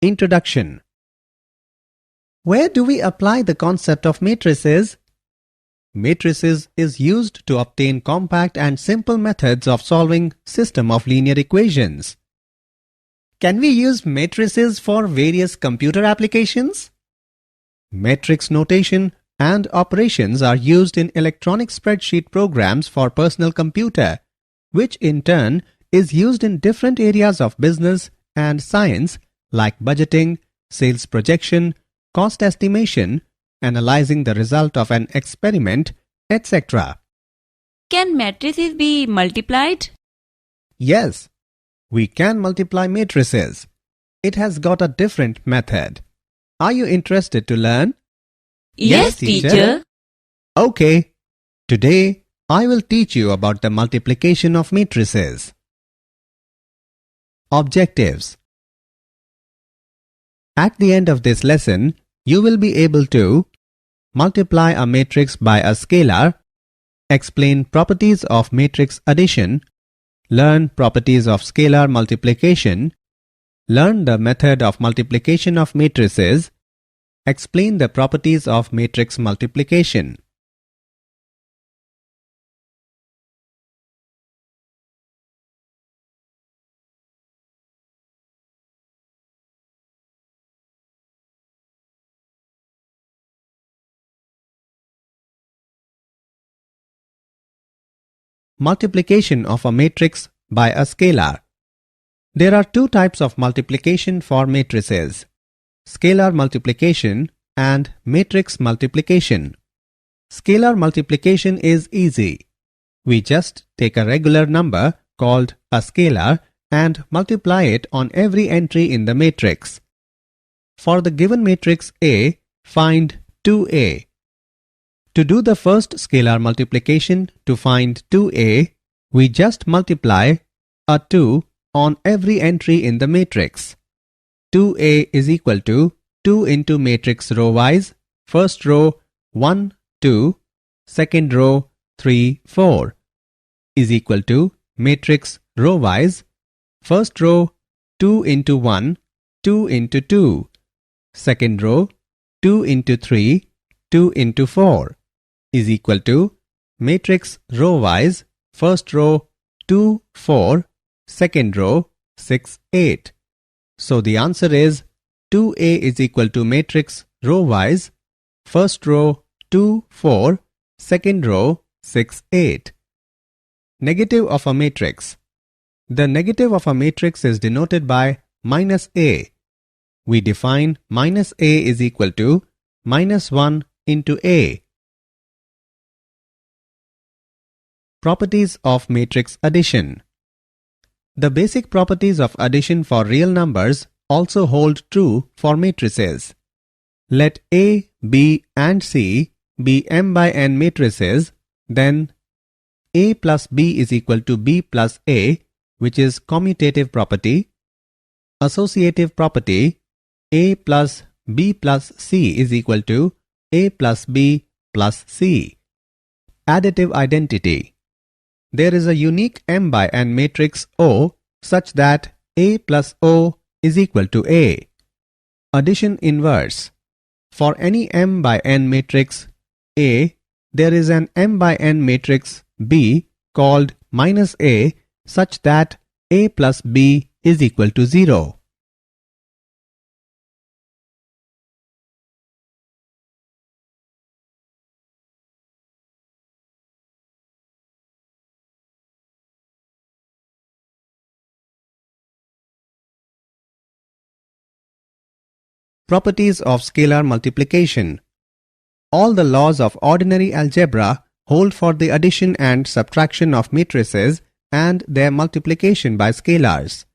Introduction. Where do we apply the concept of matrices? Matrices is used to obtain compact and simple methods of solving system of linear equations. Can we use matrices for various computer applications? Matrix notation and operations are used in electronic spreadsheet programs for personal computer, which in turn is used in different areas of business and science like budgeting, sales projection, cost estimation, analyzing the result of an experiment, etc. Can matrices be multiplied? Yes, we can multiply matrices. It has got a different method. Are you interested to learn? Yes, teacher. Okay. Today, I will teach you about the multiplication of matrices. Objectives. At the end of this lesson, you will be able to multiply a matrix by a scalar, explain properties of matrix addition, learn properties of scalar multiplication, learn the method of multiplication of matrices, explain the properties of matrix multiplication. Multiplication of a matrix by a scalar. There are two types of multiplication for matrices: scalar multiplication and matrix multiplication. Scalar multiplication is easy. We just take a regular number called a scalar and multiply it on every entry in the matrix. For the given matrix A, find 2A. To do the first scalar multiplication to find 2A, we just multiply a 2 on every entry in the matrix. 2A is equal to 2 into matrix row-wise, first row 1, 2, second row 3, 4 is equal to matrix row-wise, first row 2 into 1, 2 into 2, second row 2 into 3, 2 into 4 is equal to matrix row-wise, first row 2, 4, second row 6, 8. So the answer is 2A is equal to matrix row-wise, first row 2, 4, second row 6, 8. Negative of a matrix. The negative of a matrix is denoted by minus A. We define minus A is equal to minus 1 into A. Properties of matrix addition. The basic properties of addition for real numbers also hold true for matrices. Let A, B and C be m by n matrices, then A plus B is equal to B plus A, which is commutative property. Associative property, A plus B plus C is equal to A plus B plus C. Additive identity. There is a unique m by n matrix O such that A plus O is equal to A. Addition inverse. For any m by n matrix A, there is an m by n matrix B called minus A such that A plus B is equal to 0. Properties of scalar multiplication. All the laws of ordinary algebra hold for the addition and subtraction of matrices and their multiplication by scalars.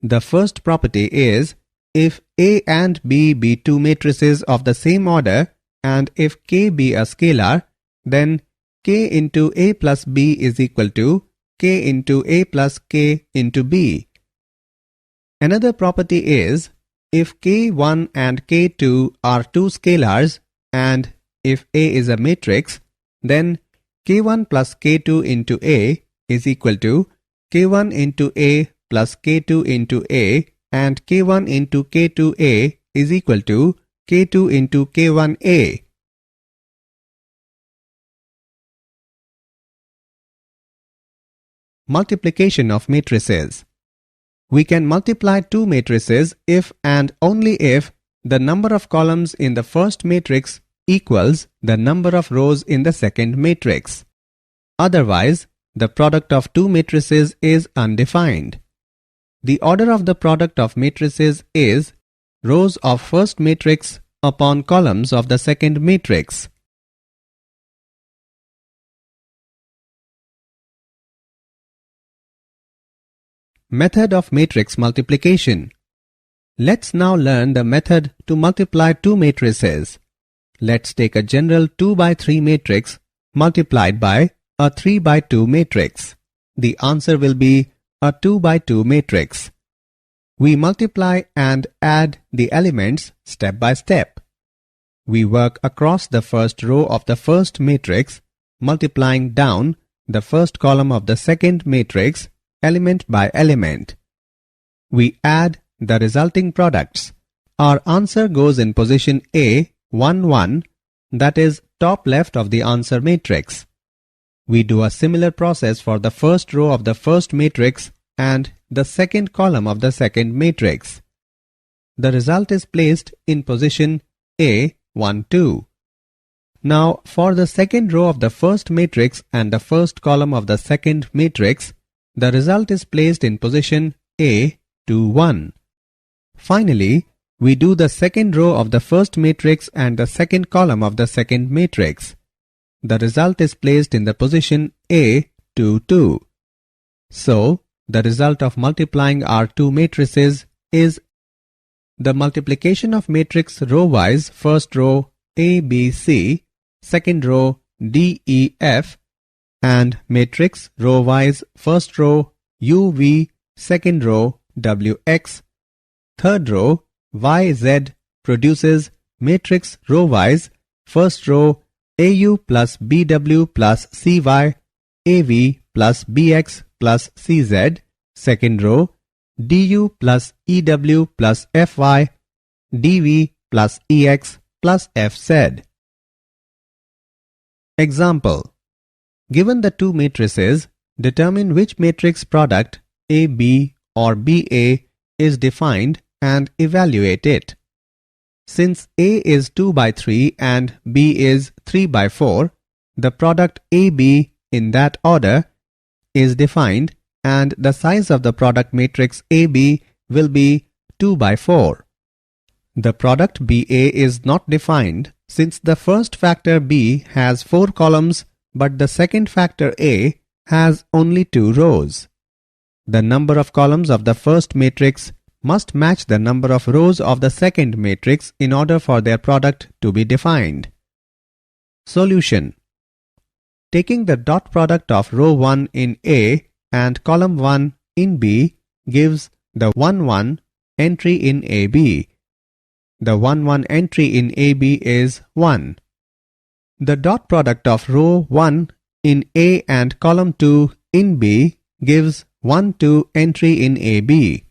The first property is, if A and B be two matrices of the same order and if K be a scalar, then K into A plus B is equal to K into A plus K into B. Another property is, if K1 and K2 are two scalars and if A is a matrix, then K1 plus K2 into A is equal to K1 into A plus K2 into A and K1 into K2A is equal to K2 into K1A. Multiplication of matrices. We can multiply two matrices if and only if the number of columns in the first matrix equals the number of rows in the second matrix. Otherwise, the product of two matrices is undefined. The order of the product of matrices is rows of first matrix upon columns of the second matrix. Method of matrix multiplication. Let's now learn the method to multiply two matrices. Let's take a general 2 by 3 matrix multiplied by a 3 by 2 matrix. The answer will be a 2 by 2 matrix. We multiply and add the elements step by step. We work across the first row of the first matrix, multiplying down the first column of the second matrix element by element. We add the resulting products. Our answer goes in position A, 1, 1, that is top left of the answer matrix. We do a similar process for the first row of the first matrix and the second column of the second matrix. The result is placed in position A, 1, 2. Now for the second row of the first matrix and the first column of the second matrix, the result is placed in position A, 2, 1. Finally, we do the second row of the first matrix and the second column of the second matrix. The result is placed in the position A, 2, 2. So, the result of multiplying our two matrices is the multiplication of matrix row-wise first row A, B, C, second row D, E, F, and matrix row-wise first row U, V, second row W, X, third row Y, Z produces matrix row-wise first row AU plus BW plus CY, AV plus BX plus CZ, second row DU plus EW plus FY, DV plus EX plus FZ. Example. Given the two matrices, determine which matrix product AB or BA is defined and evaluate it. Since A is 2 by 3 and B is 3 by 4, the product AB in that order is defined and the size of the product matrix AB will be 2 by 4. The product BA is not defined since the first factor B has 4 columns but the second factor A has only 2 rows. The number of columns of the first matrix must match the number of rows of the second matrix in order for their product to be defined. Solution. Taking the dot product of row 1 in A and column 1 in B gives the 1, 1 entry in AB. The 1, 1 entry in AB is 1. The dot product of row 1 in A and column 2 in B gives 1, 2 entry in AB.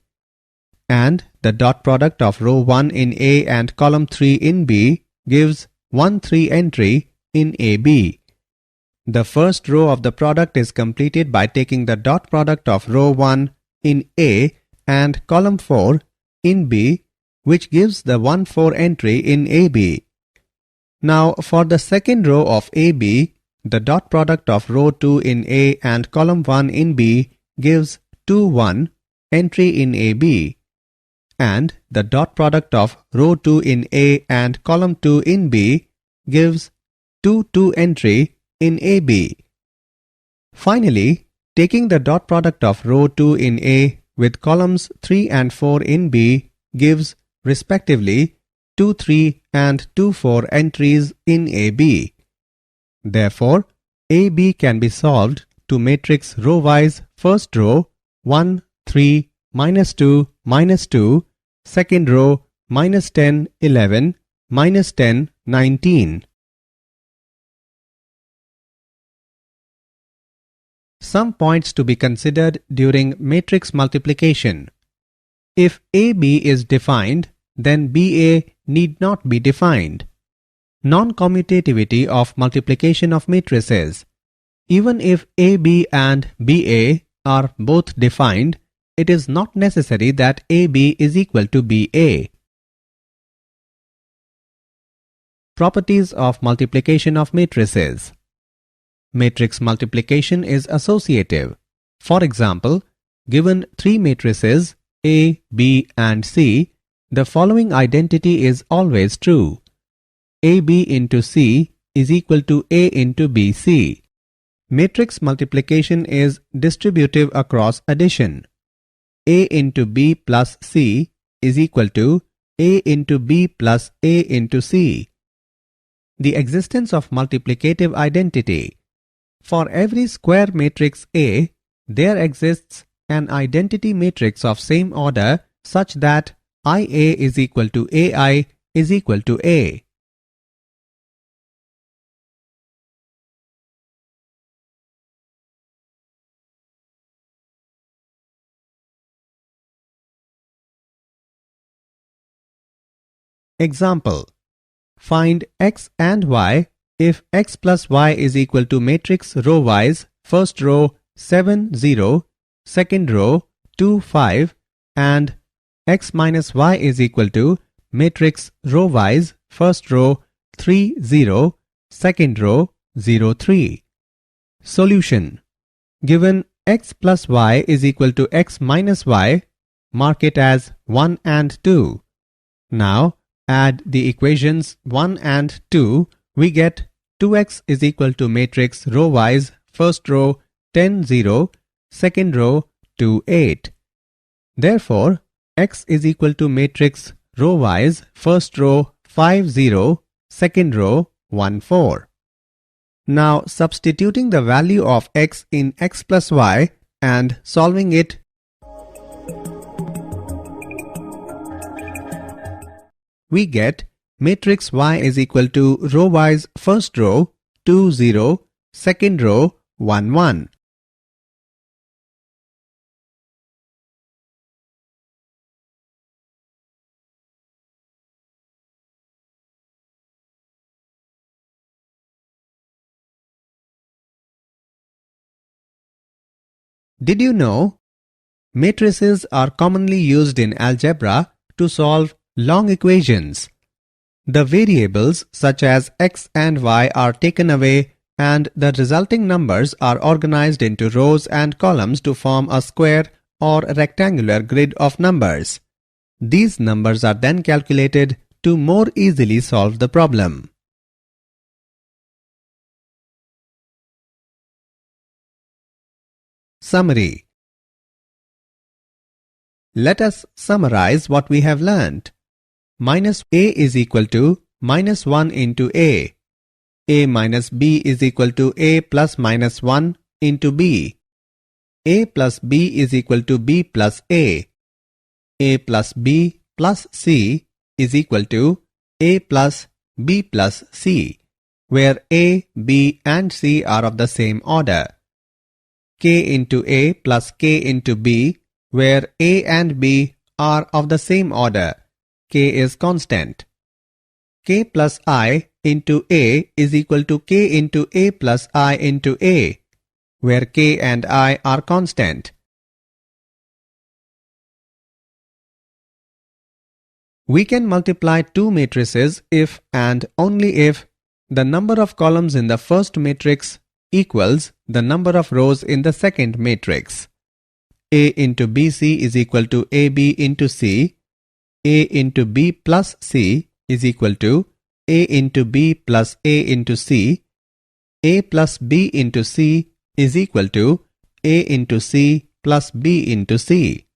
And the dot product of row 1 in A and column 3 in B gives 1, 3 entry in AB. The first row of the product is completed by taking the dot product of row 1 in A and column 4 in B, which gives the 1, 4 entry in AB. Now for the second row of AB, the dot product of row 2 in A and column 1 in B gives 2, 1 entry in AB. And the dot product of row 2 in A and column 2 in B gives 2, 2 entry in AB. Finally, taking the dot product of row 2 in A with columns 3 and 4 in B gives respectively 2, 3 and 2, 4 entries in AB. Therefore, AB can be solved to matrix row-wise first row 1, 3, -2, -2, second row -10, 11, -10, 19. Some points to be considered during matrix multiplication. If AB is defined, then BA need not be defined. Non-commutativity of multiplication of matrices. Even if AB and BA are both defined, it is not necessary that AB is equal to BA. Properties of multiplication of matrices. Matrix multiplication is associative. For example, given three matrices A, B and C, the following identity is always true. AB into C is equal to A into BC. Matrix multiplication is distributive across addition. A into B plus C is equal to A into B plus A into C. The existence of multiplicative identity. For every square matrix A, there exists an identity matrix of same order such that IA is equal to AI is equal to A. Example. Find x and y if x plus y is equal to matrix row-wise first row 7 0, second row 2 5 and x minus y is equal to matrix row-wise first row 3 0, second row 0 3. Solution. Given x plus y is equal to x minus y, mark it as 1 and 2. Now add the equations 1 and 2, we get 2x is equal to matrix row-wise first row 10 0, second row 2 8. Therefore, x is equal to matrix row-wise first row 5 0, second row 1 4. Now substituting the value of x in x plus y and solving it, we get matrix y is equal to row-wise first row 2 0, second row 1 1. Did you know? Matrices are commonly used in algebra to solve long equations. The variables such as x and y are taken away and the resulting numbers are organized into rows and columns to form a square or rectangular grid of numbers. These numbers are then calculated to more easily solve the problem. Summary. Let us summarize what we have learnt. Minus a is equal to minus 1 into a. A minus b is equal to a plus minus 1 into b. A plus b is equal to b plus a. A plus b plus c is equal to a plus b plus c, where a, b and c are of the same order. K into a plus k into b, where a and b are of the same order. K is constant. K plus I into a is equal to k into a plus I into a, where k and I are constant. We can multiply two matrices if and only if the number of columns in the first matrix equals the number of rows in the second matrix. A into BC is equal to AB into C. A into B plus C is equal to A into B plus A into C. A plus B into C is equal to A into C plus B into C.